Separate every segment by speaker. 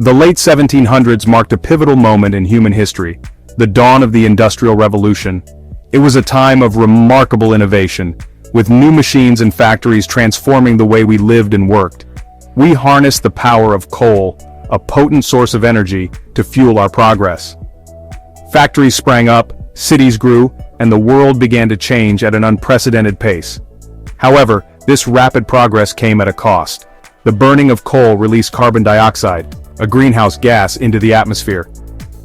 Speaker 1: The late 1700s marked a pivotal moment in human history, the dawn of the Industrial Revolution. It was a time of remarkable innovation, with new machines and factories transforming the way we lived and worked. We harnessed the power of coal, a potent source of energy, to fuel our progress. Factories sprang up, cities grew, and the world began to change at an unprecedented pace. However, this rapid progress came at a cost. The burning of coal released carbon dioxide, a greenhouse gas, into the atmosphere.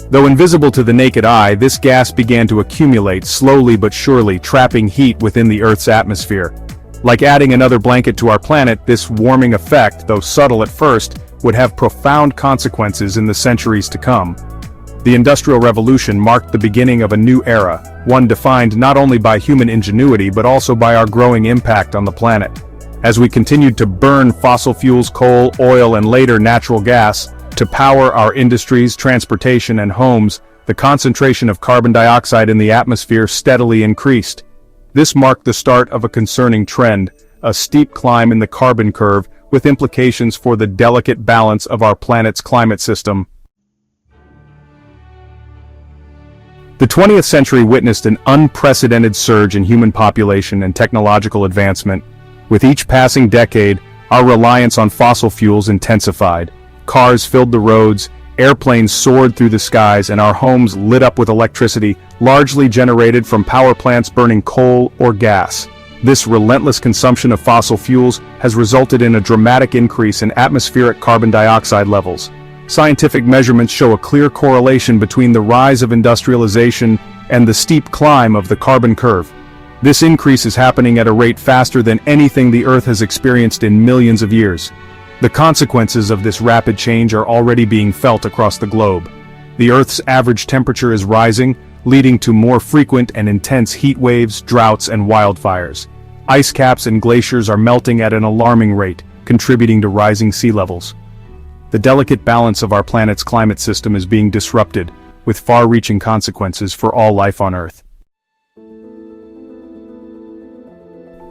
Speaker 1: Though invisible to the naked eye, this gas began to accumulate slowly but surely, trapping heat within the Earth's atmosphere. Like adding another blanket to our planet, this warming effect, though subtle at first, would have profound consequences in the centuries to come. The Industrial Revolution marked the beginning of a new era, one defined not only by human ingenuity but also by our growing impact on the planet. As we continued to burn fossil fuels, coal, oil, and later natural gas, to power our industries, transportation, and homes, the concentration of carbon dioxide in the atmosphere steadily increased. This marked the start of a concerning trend, a steep climb in the carbon curve, with implications for the delicate balance of our planet's climate system. The 20th century witnessed an unprecedented surge in human population and technological advancement. With each passing decade, our reliance on fossil fuels intensified. Cars filled the roads, airplanes soared through the skies, and our homes lit up with electricity, largely generated from power plants burning coal or gas. This relentless consumption of fossil fuels has resulted in a dramatic increase in atmospheric carbon dioxide levels. Scientific measurements show a clear correlation between the rise of industrialization and the steep climb of the carbon curve. This increase is happening at a rate faster than anything the Earth has experienced in millions of years. The consequences of this rapid change are already being felt across the globe. The Earth's average temperature is rising, leading to more frequent and intense heat waves, droughts, and wildfires. Ice caps and glaciers are melting at an alarming rate, contributing to rising sea levels. The delicate balance of our planet's climate system is being disrupted, with far-reaching consequences for all life on Earth.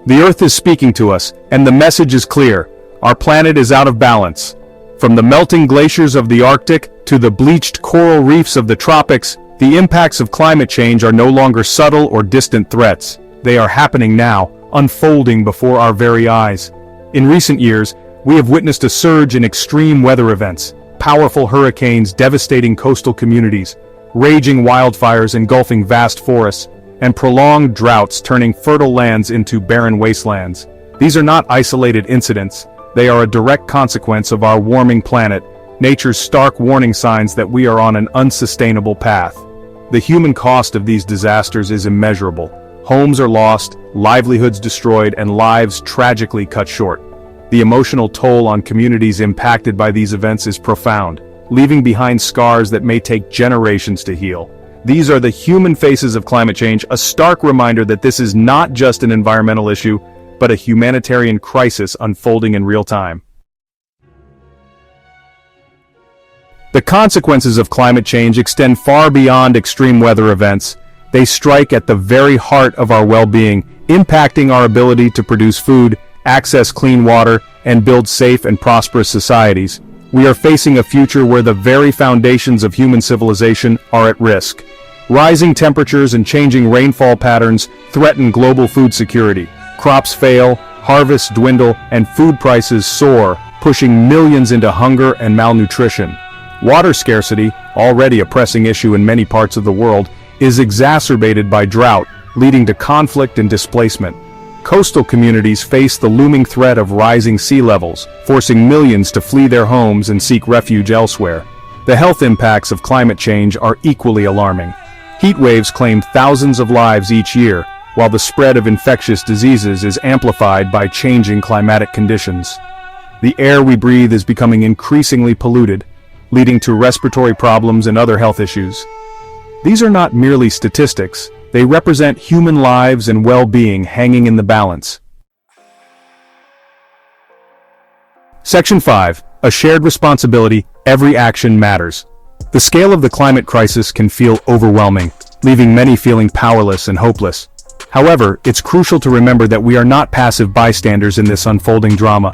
Speaker 1: The Earth is speaking to us, and the message is clear. Our planet is out of balance. From the melting glaciers of the Arctic to the bleached coral reefs of the tropics, the impacts of climate change are no longer subtle or distant threats. They are happening now, unfolding before our very eyes. In recent years, we have witnessed a surge in extreme weather events, powerful hurricanes devastating coastal communities, raging wildfires engulfing vast forests, and prolonged droughts turning fertile lands into barren wastelands. These are not isolated incidents. They are a direct consequence of our warming planet, nature's stark warning signs that we are on an unsustainable path. The human cost of these disasters is immeasurable. Homes are lost, livelihoods destroyed, and lives tragically cut short. The emotional toll on communities impacted by these events is profound, leaving behind scars that may take generations to heal. These are the human faces of climate change, a stark reminder that this is not just an environmental issue, but a humanitarian crisis unfolding in real time. The consequences of climate change extend far beyond extreme weather events. They strike at the very heart of our well-being, impacting our ability to produce food, access clean water, and build safe and prosperous societies. We are facing a future where the very foundations of human civilization are at risk. Rising temperatures and changing rainfall patterns threaten global food security. Crops fail, harvests dwindle, and food prices soar, pushing millions into hunger and malnutrition. Water scarcity, already a pressing issue in many parts of the world, is exacerbated by drought, leading to conflict and displacement. Coastal communities face the looming threat of rising sea levels, forcing millions to flee their homes and seek refuge elsewhere. The health impacts of climate change are equally alarming. Heat waves claim thousands of lives each year, while the spread of infectious diseases is amplified by changing climatic conditions. The air we breathe is becoming increasingly polluted, leading to respiratory problems and other health issues. These are not merely statistics, they represent human lives and well-being hanging in the balance. Section 5. A shared responsibility, every action matters. The scale of the climate crisis can feel overwhelming, leaving many feeling powerless and hopeless. However, it's crucial to remember that we are not passive bystanders in this unfolding drama.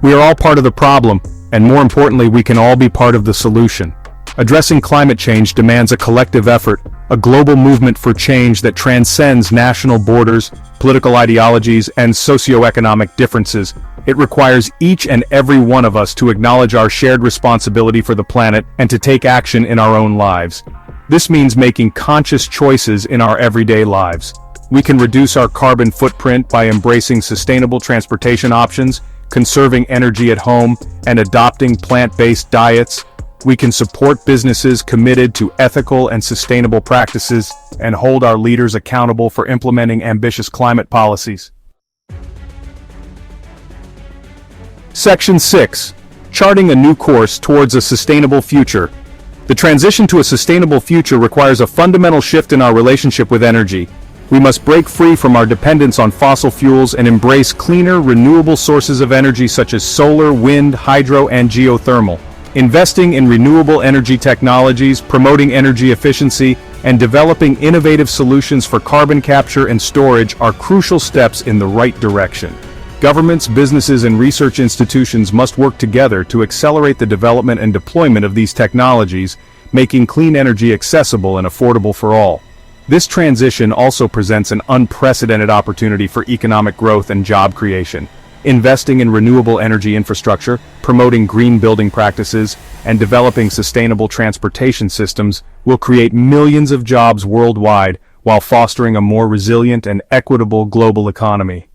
Speaker 1: We are all part of the problem, And more importantly, we can all be part of the solution. Addressing climate change demands a collective effort, a global movement for change that transcends national borders, political ideologies, and socioeconomic differences. It requires each and every one of us to acknowledge our shared responsibility for the planet and to take action in our own lives. This means making conscious choices in our everyday lives. We can reduce our carbon footprint by embracing sustainable transportation options, conserving energy at home, and adopting plant-based diets. We can support businesses committed to ethical and sustainable practices and hold our leaders accountable for implementing ambitious climate policies. Section 6. Charting a new course towards a sustainable future. The transition to a sustainable future requires a fundamental shift in our relationship with energy. We must break free from our dependence on fossil fuels and embrace cleaner, renewable sources of energy such as solar, wind, hydro, and geothermal. Investing in renewable energy technologies, promoting energy efficiency, and developing innovative solutions for carbon capture and storage are crucial steps in the right direction. Governments, businesses, and research institutions must work together to accelerate the development and deployment of these technologies, making clean energy accessible and affordable for all. This transition also presents an unprecedented opportunity for economic growth and job creation. Investing in renewable energy infrastructure, promoting green building practices, and developing sustainable transportation systems will create millions of jobs worldwide while fostering a more resilient and equitable global economy.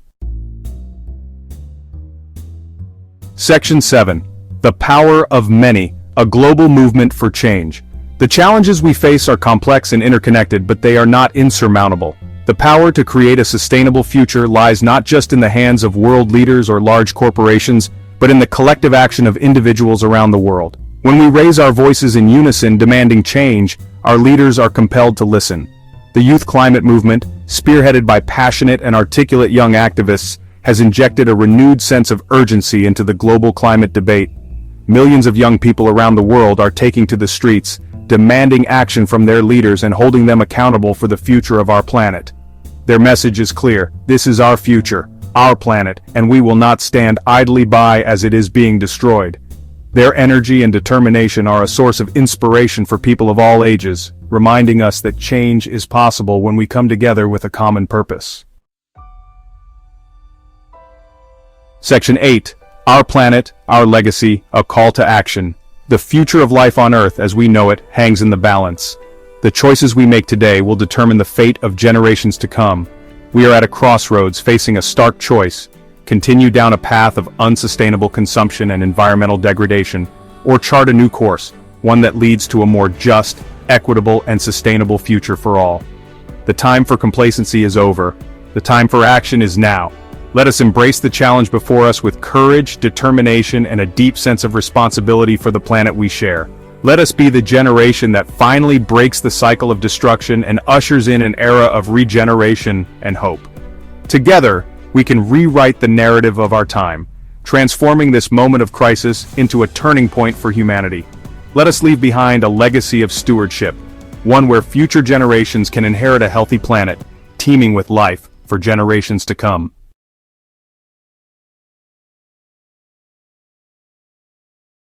Speaker 1: Section 7. The Power of Many, a global movement for change. The challenges we face are complex and interconnected, but they are not insurmountable. The power to create a sustainable future lies not just in the hands of world leaders or large corporations, but in the collective action of individuals around the world. When we raise our voices in unison demanding change, our leaders are compelled to listen. The youth climate movement, spearheaded by passionate and articulate young activists, has injected a renewed sense of urgency into the global climate debate. Millions of young people around the world are taking to the streets, demanding action from their leaders and holding them accountable for the future of our planet. Their message is clear: this is our future, our planet, and we will not stand idly by as it is being destroyed. Their energy and determination are a source of inspiration for people of all ages, reminding us that change is possible when we come together with a common purpose. Section 8. Our Planet, Our Legacy, a Call to Action. The future of life on Earth as we know it hangs in the balance. The choices we make today will determine the fate of generations to come. We are at a crossroads facing a stark choice: continue down a path of unsustainable consumption and environmental degradation, or chart a new course, one that leads to a more just, equitable, and sustainable future for all. The time for complacency is over. The time for action is now. Let us embrace the challenge before us with courage, determination, and a deep sense of responsibility for the planet we share. Let us be the generation that finally breaks the cycle of destruction and ushers in an era of regeneration and hope. Together, we can rewrite the narrative of our time, transforming this moment of crisis into a turning point for humanity. Let us leave behind a legacy of stewardship, one where future generations can inherit a healthy planet, teeming with life for generations to come.